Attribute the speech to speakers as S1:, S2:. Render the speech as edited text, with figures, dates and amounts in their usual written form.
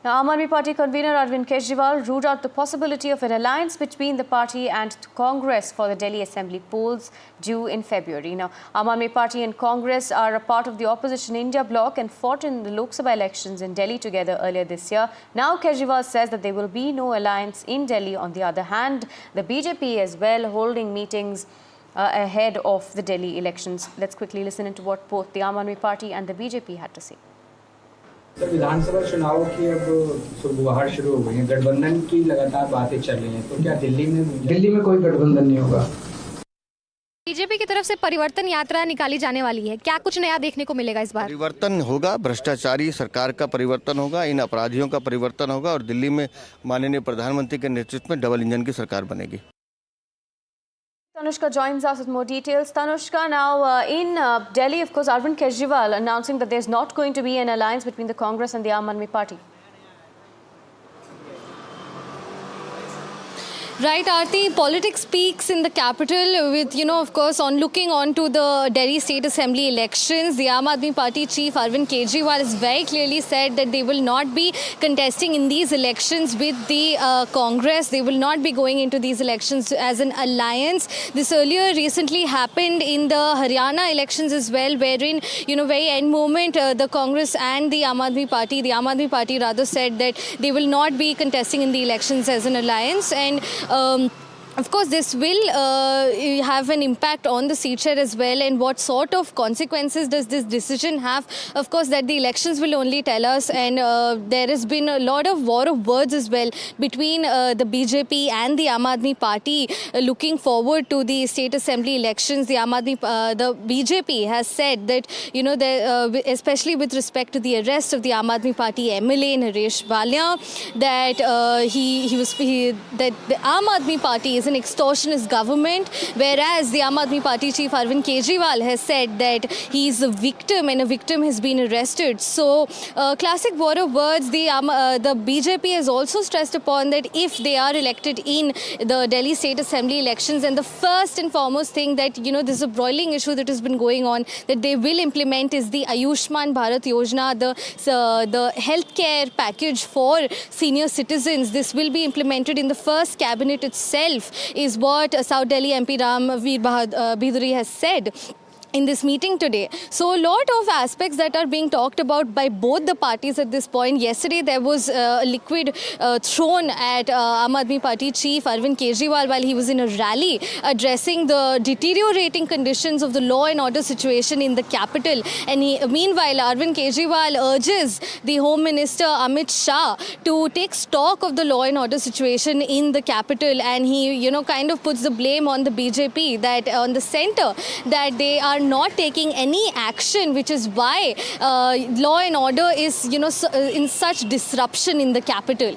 S1: Now, Aam Aadmi Party convener Arvind Kejriwal ruled out the possibility of an alliance between the party and Congress for the Delhi Assembly polls due in February. Now, Aam Aadmi Party and Congress are a part of the opposition India bloc and fought in the Lok Sabha elections in Delhi together earlier this year. Now, Kejriwal says that there will be no alliance in Delhi. On the other hand, the BJP as well holding meetings ahead of the Delhi elections. Let's quickly listen into what both the Aam Aadmi Party and the BJP had to say.
S2: Sir, विधानसभा चुनाव की अब सुगबुगाहट शुरू हो गई है। गठबंधन की लगातार बातें चल रही हैं, तो क्या दिल्ली में कोई गठबंधन नहीं होगा?
S3: बीजेपी की तरफ से परिवर्तन यात्रा निकाली जाने वाली है, क्या कुछ नया देखने को मिलेगा इस बार?
S4: परिवर्तन होगा, भ्रष्टाचारी सरकार का परिवर्तन होगा, इन अपराधियों का परिवर्तन होगा और दिल्ली में माननीय प्रधानमंत्री के नेतृत्व में डबल इंजन की सरकार बनेगी।
S1: Tanushka joins us with more details. Tanushka, now in Delhi, of course, Arvind Kejriwal announcing that there's not going to be an alliance between the Congress and the Aam Aadmi Party.
S3: Right, Aarti, politics speaks in the capital with, of course, on looking on to the Delhi State Assembly elections. The Aam Aadmi Party chief, Arvind Kejriwal, has very clearly said that they will not be contesting in these elections with the Congress. They will not be going into these elections as an alliance. This earlier recently happened in the Haryana elections as well, wherein, very end moment, the Congress and the Aam Aadmi Party rather said that they will not be contesting in the elections as an alliance. And of course, this will have an impact on the seat share as well. And what sort of consequences does this decision have? Of course, that the elections will only tell us. And there has been a lot of war of words as well between the BJP and the Aam Aadmi Party looking forward to the state assembly elections. The BJP has said that, especially with respect to the arrest of the Aam Aadmi Party MLA Naresh Walia, that that the Aam Aadmi Party is an extortionist government, whereas the Aam Aadmi Party chief Arvind Kejriwal has said that he is a victim and a victim has been arrested. So, classic war of words. The BJP has also stressed upon that if they are elected in the Delhi State Assembly elections, and the first and foremost thing that, this is a broiling issue that has been going on, that they will implement is the Ayushman Bharat Yojana, the healthcare package for senior citizens. This will be implemented in the first cabinet itself, is what South Delhi MP Ramveer Bhiduri has said in this meeting today. So a lot of aspects that are being talked about by both the parties at this point. Yesterday there was a liquid thrown at Aam Aadmi Party chief Arvind Kejriwal while he was in a rally addressing the deteriorating conditions of the law and order situation in the capital. And meanwhile, Arvind Kejriwal urges the Home Minister Amit Shah to take stock of the law and order situation in the capital, and he kind of puts the blame on the BJP, that on the centre, that they are not taking any action, which is why law and order is in such disruption in the capital.